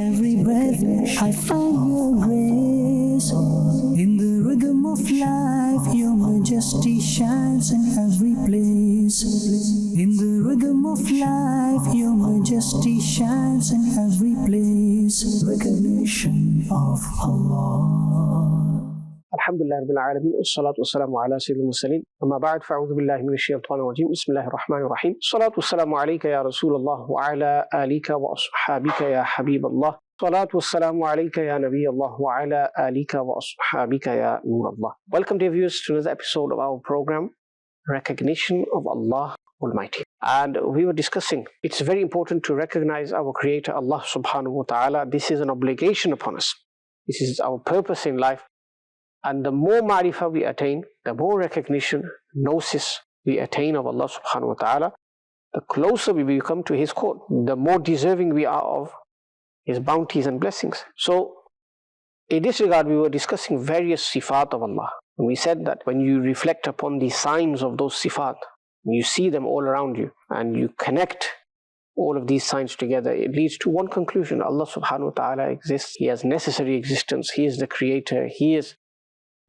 every breath, I find your grace. In the rhythm of life, your majesty shines in every place. In the rhythm of life, your majesty shines in every place. Recognition of Allah. Alhamdulillah Rabbil Alameen, wassalatu wassalamu ala sayyidil mursaleen, amma ba'd, fa'udhu billahi minash shaitanir rajeem, bismillahir rahmanir rahim. Salatu wassalamu alayka ya Rasulullah wa ala alika wa ashabika ya Habiballah. Salatu wassalamu alayka ya Nabiyallah wa ala alika wa ashabika ya Nurallah. Welcome dear viewers to another episode of our program, Recognition of Allah Almighty. And we were discussing, it's very important to recognize our Creator Allah subhanahu wa ta'ala. This is an obligation upon us. This is our purpose in life. And the more ma'rifah we attain, the more recognition, gnosis we attain of Allah subhanahu wa ta'ala, the closer we become to His court, the more deserving we are of His bounties and blessings. So, in this regard, we were discussing various sifat of Allah. And we said that when you reflect upon the signs of those sifat, you see them all around you, and you connect all of these signs together, it leads to one conclusion: Allah subhanahu wa ta'ala exists. He has necessary existence. He is the creator. He is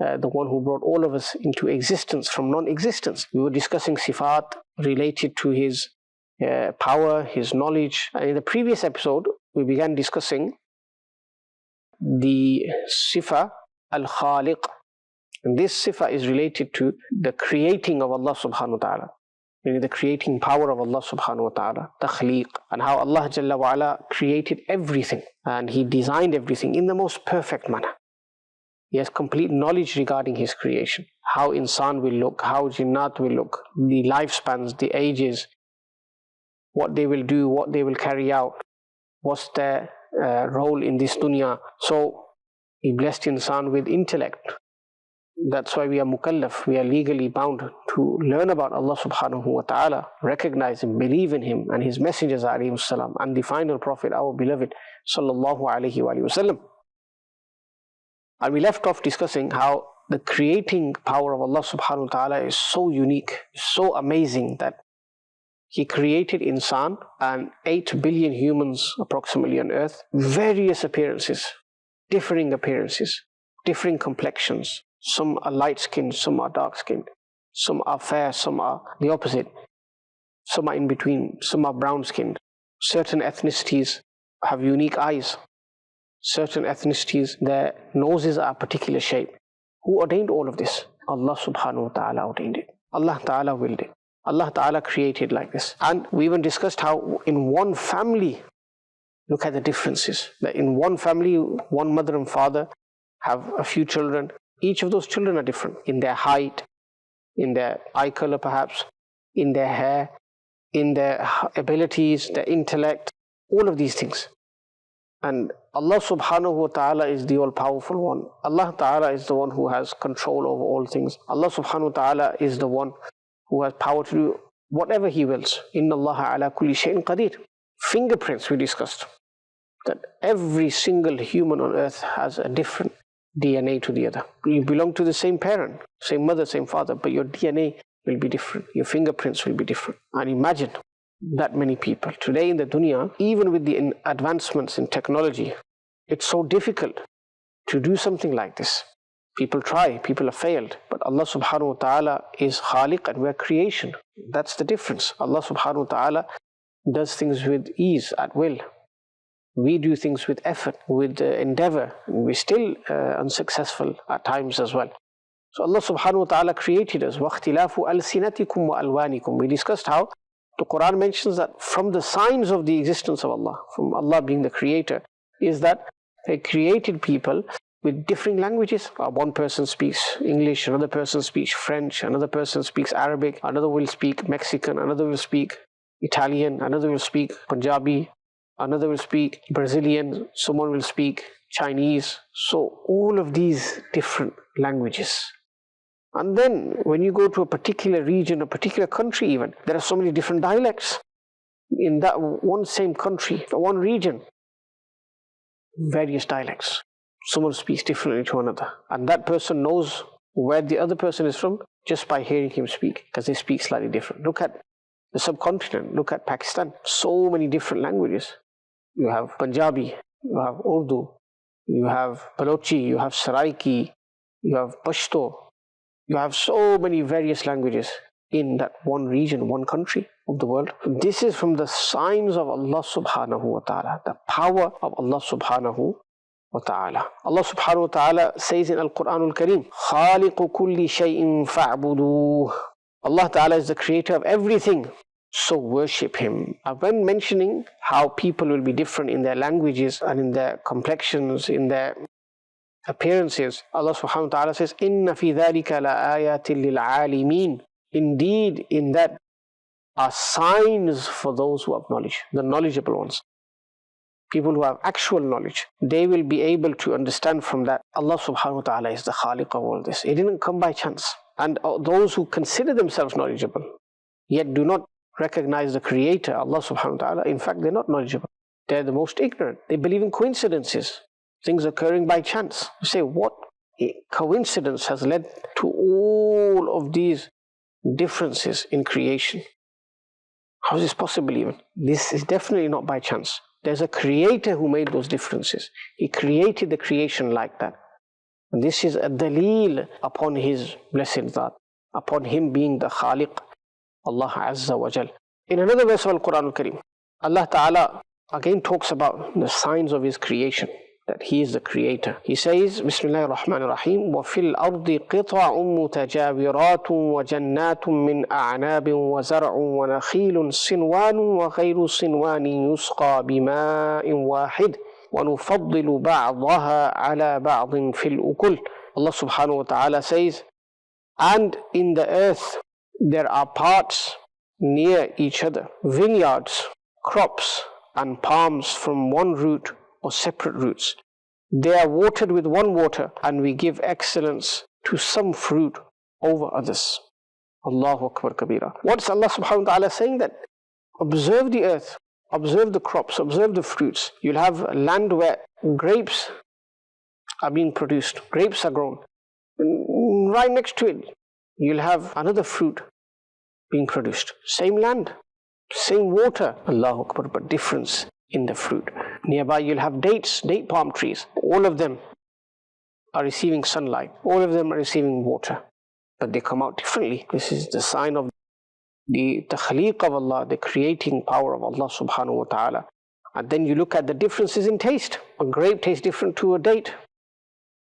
the one who brought all of us into existence from non-existence. We were discussing sifat related to His power, His knowledge. And in the previous episode, we began discussing the sifa al-khaliq. And this sifa is related to the creating of Allah subhanahu wa ta'ala, meaning the creating power of Allah subhanahu wa ta'ala, takhliq, and how Allah Jalla wa ala created everything, and He designed everything in the most perfect manner. He has complete knowledge regarding His creation, how insan will look, how jinnat will look, the lifespans, the ages, what they will do, what they will carry out, what's their role in this dunya. So He blessed insan with intellect. That's why we are mukallaf, we are legally bound to learn about Allah subhanahu wa ta'ala, recognize Him, believe in Him and His messengers alayhi salam, and the final prophet, our beloved sallallahu alayhi wa sallam. And we left off discussing how the creating power of Allah subhanahu wa ta'ala is so unique, so amazing, that He created insan and 8 billion humans approximately on earth, various appearances, differing complexions. Some are light-skinned, some are dark-skinned, some are fair, some are the opposite, some are in between, some are brown-skinned. Certain ethnicities have unique eyes. Certain ethnicities, their noses are a particular shape. Who ordained all of this? Allah subhanahu wa ta'ala ordained it. Allah ta'ala willed it. Allah ta'ala created like this. And we even discussed how in one family, look at the differences. That in one family, one mother and father have a few children. Each of those children are different in their height, in their eye color perhaps, in their hair, in their abilities, their intellect, all of these things. And Allah subhanahu wa ta'ala is the all-powerful one. Allah ta'ala is the one who has control over all things. Allah subhanahu wa ta'ala is the one who has power to do whatever He wills. Inna Allaha ala kulli shay'in qadir. Fingerprints we discussed. That every single human on earth has a different DNA to the other. You belong to the same parent, same mother, same father, but your DNA will be different. Your fingerprints will be different. And imagine that many people. Today in the dunya, even with the advancements in technology, it's so difficult to do something like this. People try, people have failed, but Allah subhanahu wa ta'ala is khaliq and we're creation. That's the difference. Allah subhanahu wa ta'ala does things with ease, at will. We do things with effort, with endeavor, and we're still unsuccessful at times as well. So Allah subhanahu wa ta'ala created us. وَاخْتِلَافُ أَلْسِنَتِكُمْ وَأَلْوَانِكُمْ. We discussed how the Quran mentions that from the signs of the existence of Allah, from Allah being the creator, is that He created people with differing languages. One person speaks English, another person speaks French, another person speaks Arabic, another will speak Mexican, another will speak Italian, another will speak Punjabi, another will speak Brazilian, someone will speak Chinese. So all of these different languages. And then when you go to a particular region, a particular country even, there are so many different dialects in that one same country, one region. Various dialects. Someone speaks differently to another. And that person knows where the other person is from just by hearing him speak, because they speak slightly different. Look at the subcontinent, look at Pakistan. So many different languages. You have Punjabi, you have Urdu, you have Balochi, you have Saraiki, you have Pashto. You have so many various languages in that one region, one country of the world. This is from the signs of Allah subhanahu wa ta'ala, the power of Allah subhanahu wa ta'ala. Allah subhanahu wa ta'ala says in Al-Quran Al-Kareem, خَالِقُ كُلِّ شَيْءٍ فَاعْبُدُوهُ. Allah ta'ala is the creator of everything, so worship Him. When mentioning how people will be different in their languages and in their complexions, in their appearances, Allah subhanahu wa ta'ala says, إِنَّ فِي ذَلِكَ لَآيَاتٍ لِلْعَالِمِينَ. Indeed, in that are signs for those who have knowledge, the knowledgeable ones. People who have actual knowledge, they will be able to understand from that Allah subhanahu wa ta'ala is the Khaliq of all this. It didn't come by chance. And those who consider themselves knowledgeable, yet do not recognize the Creator, Allah subhanahu wa ta'ala, in fact, they're not knowledgeable. They're the most ignorant. They believe in coincidences, things occurring by chance. You say, what coincidence has led to all of these differences in creation? How is this possible even? This is definitely not by chance. There's a Creator who made those differences. He created the creation like that. And this is a daleel upon His blessed Zat, upon Him being the Khaliq, Allah Azza wa Jal. In another verse of Al-Quran Al-Kareem, Allah Ta'ala again talks about the signs of His creation, that He is the Creator. He says, Bismillahir Rahmanir Rahim, وَفِي الْأَرْضِ قِطَعٌ مُتَجَاوِرَاتٌ وَجَنَّاتٌ مِّنْ أَعْنَابٍ وَزَرْعٌ وَنَخِيلٌ صِنْوَانٌ وَغَيْرُ صِنْوَانٍ يُسْقَى بِمَاءٍ وَاحِدٍ وَنُفَضِّلُ بَعْضَهَا عَلَى بَعْضٍ فِي الْأُكُلِ. Allah subhanahu wa ta'ala says, and in the earth there are parts near each other, vineyards, crops, and palms from one root or separate roots. They are watered with one water, and we give excellence to some fruit over others. Allahu Akbar Kabira. What's Allah subhanahu wa ta'ala saying? That observe the earth, observe the crops, observe the fruits. You'll have land where grapes are being produced, grapes are grown. And right next to it, you'll have another fruit being produced. Same land, same water. Allahu Akbar, but difference in the fruit. Nearby you'll have dates, date palm trees. All of them are receiving sunlight. All of them are receiving water. But they come out differently. This is the sign of the takhliq of Allah, the creating power of Allah subhanahu wa ta'ala. And then you look at the differences in taste. A grape tastes different to a date.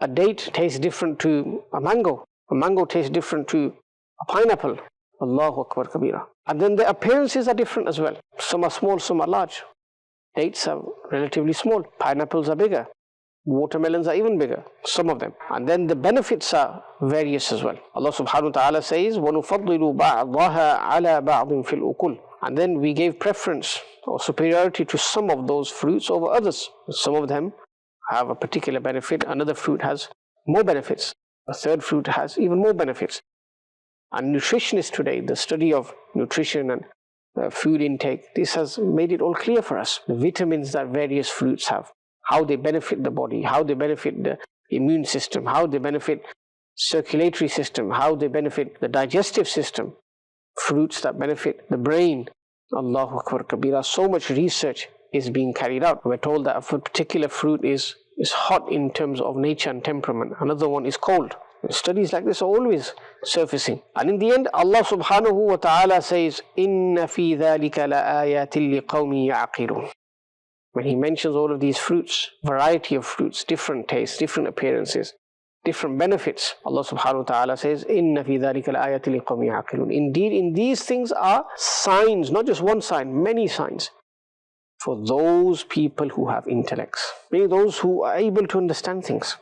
A date tastes different to a mango. A mango tastes different to a pineapple. Allahu Akbar Kabira. And then the appearances are different as well. Some are small, some are large. Dates are relatively small. Pineapples are bigger. Watermelons are even bigger, some of them. And then the benefits are various as well. Allah subhanahu wa ta'ala says, وَنُفَضِّلُ بَعْضَهَا عَلَى بَعْضٍ فِي الْأُكُلِ. And then we gave preference or superiority to some of those fruits over others. Some of them have a particular benefit. Another fruit has more benefits. A third fruit has even more benefits. And nutritionists today, the study of nutrition and food intake, this has made it all clear for us. The vitamins that various fruits have, how they benefit the body, how they benefit the immune system, how they benefit circulatory system, how they benefit the digestive system, fruits that benefit the brain. Allahu Akbar Kabira. So much research is being carried out. We're told that a particular fruit is hot in terms of nature and temperament. Another one is cold. Studies like this are always surfacing. And in the end, Allah subhanahu wa ta'ala says, إِنَّ فِي ذَلِكَ لَآيَاتٍ لِقَوْمٍ يَعْقِلُونَ. When He mentions all of these fruits, variety of fruits, different tastes, different appearances, different benefits, Allah subhanahu wa ta'ala says, إِنَّ فِي ذَلِكَ لَآيَاتٍ لِقَوْمٍ يَعْقِلُونَ. Indeed, in these things are signs, not just one sign, many signs, for those people who have intellects, meaning those who are able to understand things.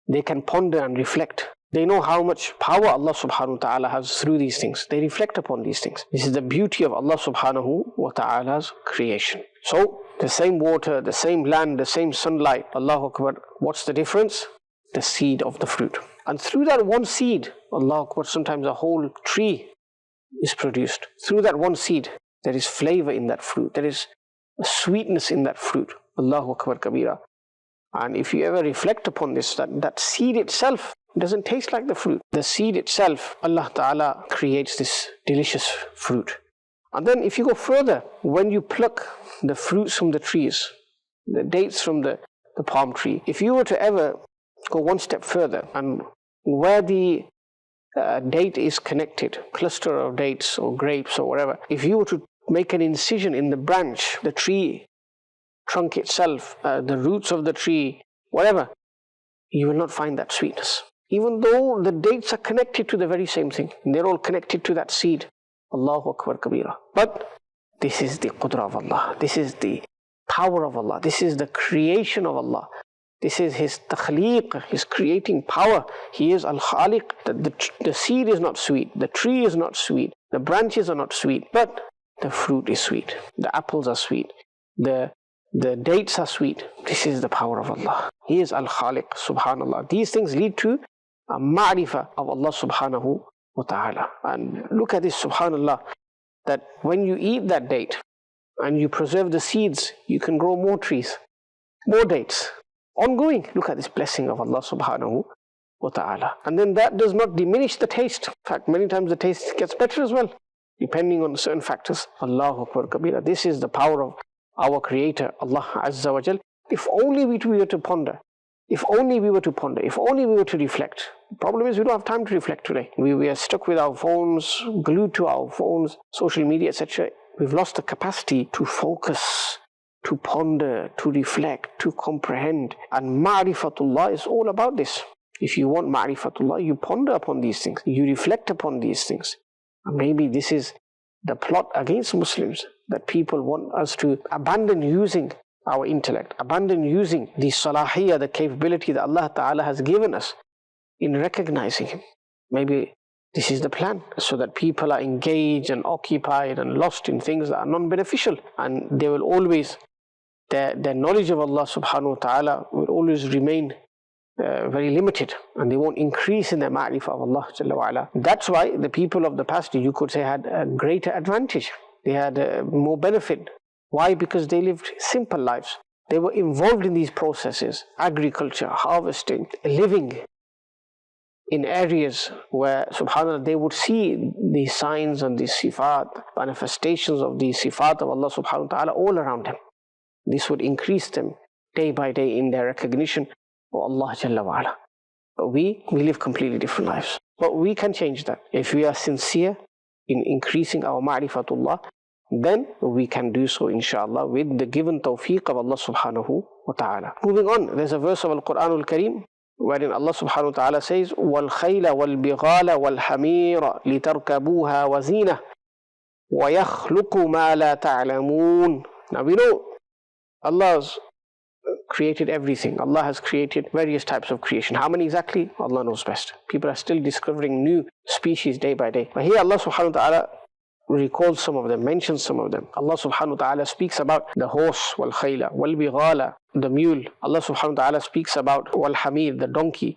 They can ponder and reflect. They know how much power Allah subhanahu wa ta'ala has through these things. They reflect upon these things. This is the beauty of Allah subhanahu wa ta'ala's creation. So, the same water, the same land, the same sunlight, Allahu Akbar. What's the difference? The seed of the fruit. And through that one seed, Allahu Akbar, sometimes a whole tree is produced. Through that one seed, there is flavor in that fruit. There is a sweetness in that fruit. Allahu Akbar Kabira. And if you ever reflect upon this, that seed itself doesn't taste like the fruit. The seed itself, Allah Ta'ala creates this delicious fruit. And then if you go further, when you pluck the fruits from the trees, the dates from the the palm tree. If you were to ever go one step further, and where the date is connected, cluster of dates or grapes or whatever, if you were to make an incision in the branch, the tree trunk itself, the roots of the tree, whatever, you will not find that sweetness. Even though the dates are connected to the very same thing, they're all connected to that seed. Allahu Akbar Kabira. But this is the qudra of Allah. This is the power of Allah. This is the creation of Allah. This is His takhliq, His creating power. He is Al-Khaliq. The seed is not sweet. The tree is not sweet. The branches are not sweet. But the fruit is sweet. The apples are sweet. The dates are sweet. This is the power of Allah. He is Al-Khaliq, subhanallah. These things lead to a ma'rifah of Allah subhanahu wa ta'ala. And look at this, subhanallah, that when you eat that date and you preserve the seeds, you can grow more trees, more dates, ongoing. Look at this blessing of Allah subhanahu wa ta'ala. And then that does not diminish the taste. In fact, many times the taste gets better as well, depending on certain factors. Allahu Akbar Kabira. This is the power of our Creator, Allah Azza wa Jal. If only we were to ponder, if only we were to ponder, if only we were to reflect. The problem is we don't have time to reflect today. We are stuck with our phones, glued to our phones, social media, etc. We've lost the capacity to focus, to ponder, to reflect, to comprehend. And ma'rifatullah is all about this. If you want ma'rifatullah, you ponder upon these things, you reflect upon these things. And maybe this is the plot against Muslims, that people want us to abandon using our intellect, abandon using the salahiyah, the capability that Allah Ta'ala has given us in recognizing Him. Maybe this is the plan, so that people are engaged and occupied and lost in things that are non-beneficial, and they will always, their knowledge of Allah Subhanahu wa Ta'ala will always remain very limited, and they won't increase in their ma'rifah of Allah Jalla wa Ala. That's why the people of the past, you could say, had a greater advantage. They had more benefit. Why? Because they lived simple lives. They were involved in these processes, agriculture, harvesting, living in areas where, subhanAllah, they would see the signs and the sifat, manifestations of the sifat of Allah subhanahu wa ta'ala all around them. This would increase them day by day in their recognition of Allah Jalla wa Ala. But we live completely different lives. But we can change that. If we are sincere in increasing our ma'rifatullah, then we can do so, inshallah, with the given tawfiq of Allah subhanahu wa ta'ala. Moving on, there's a verse of Al-Quran Al-Kareem wherein Allah subhanahu wa ta'ala says, وَالْخَيْلَ وَالْبِغَالَ وَالْحَمِيرَ لِتَرْكَبُوهَا وَزِينَةً وَيَخْلُقُ مَا لَا تَعْلَمُونَ. Now we know Allah's created everything. Allah has created various types of creation. How many exactly? Allah knows best. People are still discovering new species day by day. But here Allah subhanahu wa ta'ala recalls some of them, mentions some of them. Allah subhanahu wa ta'ala speaks about the horse, wal khayla, wal bighala, the mule. Allah subhanahu wa ta'ala speaks about wal hamir, the donkey.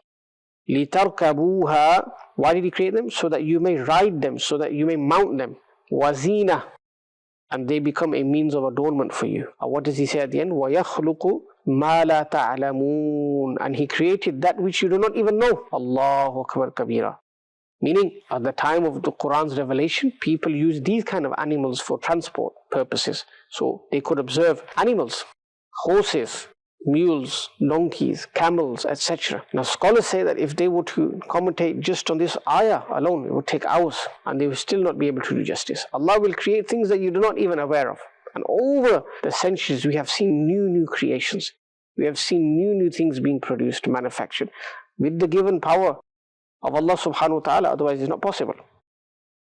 Litarkabuha. Why did He create them? So that you may ride them, so that you may mount them. Wazina. And they become a means of adornment for you. What does He say at the end? وَيَخْلُقُ مَا لَا تَعْلَمُونَ. And He created that which you do not even know. Allahu Akbar Kabira. Meaning, at the time of the Quran's revelation, people used these kind of animals for transport purposes. So they could observe animals, horses, mules, donkeys, camels, etc. Now scholars say that if they were to commentate just on this ayah alone, it would take hours and they would still not be able to do justice. Allah will create things that you do not even aware of. And over the centuries, we have seen new creations. We have seen new things being produced, manufactured, with the given power of Allah subhanahu wa ta'ala, otherwise it's not possible.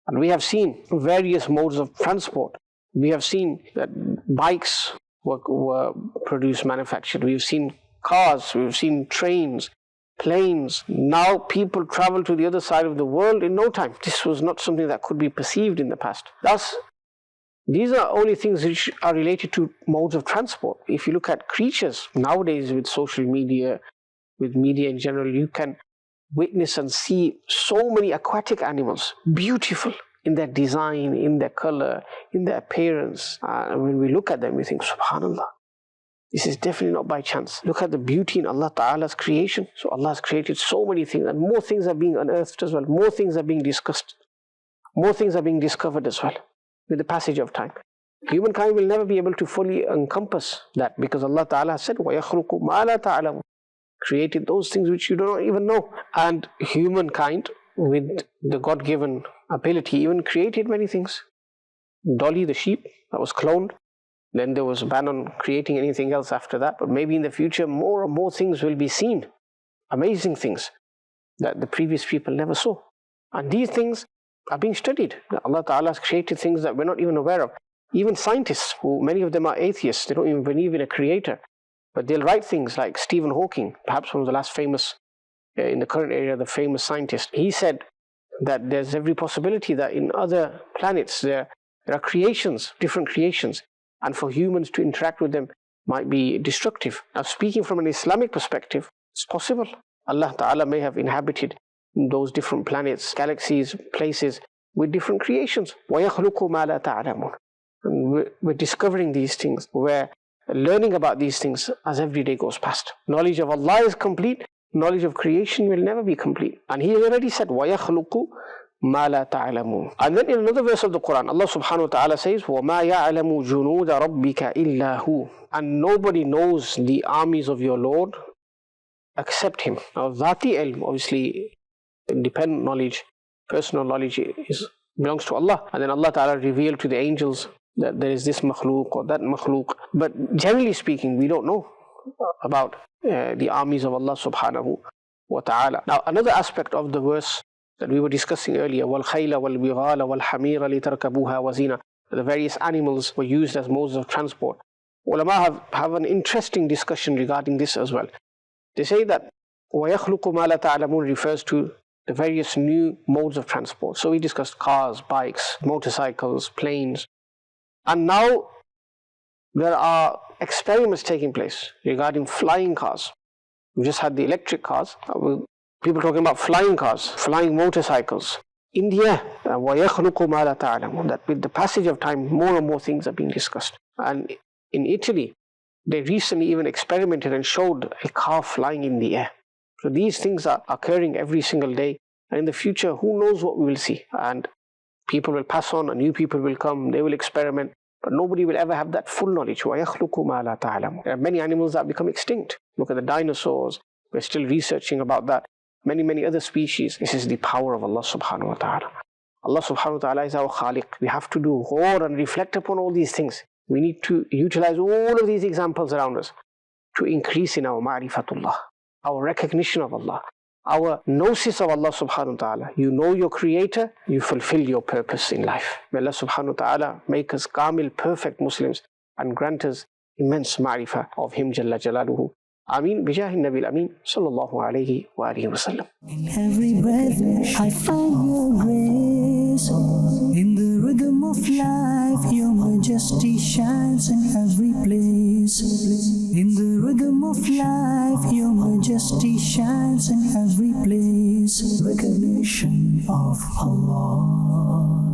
And we have seen various modes of transport. We have seen that bikes were produced, manufactured. We've seen cars, we've seen trains, planes. Now people travel to the other side of the world in no time. This was not something that could be perceived in the past. Thus, these are only things which are related to modes of transport. If you look at creatures, nowadays with social media, with media in general, you can witness and see so many aquatic animals, beautiful in their design, in their color, in their appearance. And when we look at them, we think, subhanallah, this is definitely not by chance. Look at the beauty in Allah Ta'ala's creation. So Allah has created so many things, and more things are being unearthed as well. More things are being discussed. More things are being discovered as well with the passage of time. Humankind will never be able to fully encompass that, because Allah Ta'ala said, وَيَخْلُقُ مَا لَا تَعْلَمُ, created those things which you do not even know. And humankind, with the God-given ability, even created many things. Dolly the sheep, that was cloned. Then there was a ban on creating anything else after that. But maybe in the future, more and more things will be seen. Amazing things that the previous people never saw. And these things are being studied. Allah Ta'ala has created things that we're not even aware of. Even scientists, who many of them are atheists, they don't even believe in a creator, but they'll write things like Stephen Hawking, perhaps one of the last famous, in the current era, the famous scientist. He said that there's every possibility that in other planets there are creations, different creations, and for humans to interact with them might be destructive. Now, speaking from an Islamic perspective, it's possible. Allah Ta'ala may have inhabited those different planets, galaxies, places with different creations. وَيَخْلُقُ مَا لَا تَعْلَمُونَ. And we're discovering these things. We're learning about these things as every day goes past. Knowledge of Allah is complete. Knowledge of creation will never be complete. And He already said, وَيَخْلُقُ مَا لَا تَعْلَمُونَ. And then in another verse of the Quran, Allah subhanahu wa ta'ala says, وَمَا يَعْلَمُ جُنُودَ رَبِّكَ إِلَّا هُ. And nobody knows the armies of your Lord except Him. Now, dhati ilm, obviously, independent knowledge, personal knowledge belongs to Allah. And then Allah Ta'ala revealed to the angels that there is this makhluk or that makhluk. But generally speaking, we don't know about the armies of Allah subhanahu wa ta'ala. Now, another aspect of the verse that we were discussing earlier, وَالْخَيْلَ وَالْبِغَالَ وَالْحَمِيرَ لِتَرْكَبُوهَا وَزِينَ, the various animals were used as modes of transport. Ulama have an interesting discussion regarding this as well. They say that وَيَخْلُقُ مَا لَا تَعْلَمُونَ refers to the various new modes of transport. So we discussed cars, bikes, motorcycles, planes. And now there are experiments taking place regarding flying cars. We just had the electric cars. People talking about flying cars, flying motorcycles. In the air, وَيَخْلُقُ مَا لَا تَعْلَمُونَ, that with the passage of time, more and more things are being discussed. And in Italy, they recently even experimented and showed a car flying in the air. So these things are occurring every single day. And in the future, who knows what we will see. And people will pass on, and new people will come, they will experiment. But nobody will ever have that full knowledge. وَيَخْلُقُ مَا لَا تَعْلَمُونَ. There are many animals that become extinct. Look at the dinosaurs. We're still researching about that. Many other species. This is the power of Allah subhanahu wa ta'ala. Allah subhanahu wa ta'ala is our Khaliq. We have to do ghawr and reflect upon all these things. We need to utilize all of these examples around us to increase in our ma'rifatullah, our recognition of Allah, our gnosis of Allah subhanahu wa ta'ala. You know your Creator, you fulfill your purpose in life. May Allah subhanahu wa ta'ala make us kamil, perfect Muslims, and grant us immense ma'rifah of Him Jalla Jalaluhu. Ameen. Bijahi Nabil Ameen. Sallallahu alayhi wa alihi wa sallam. In every breath I find your grace. In the rhythm of life your majesty shines in every place. In the rhythm of life your majesty shines in every place. Recognition of Allah.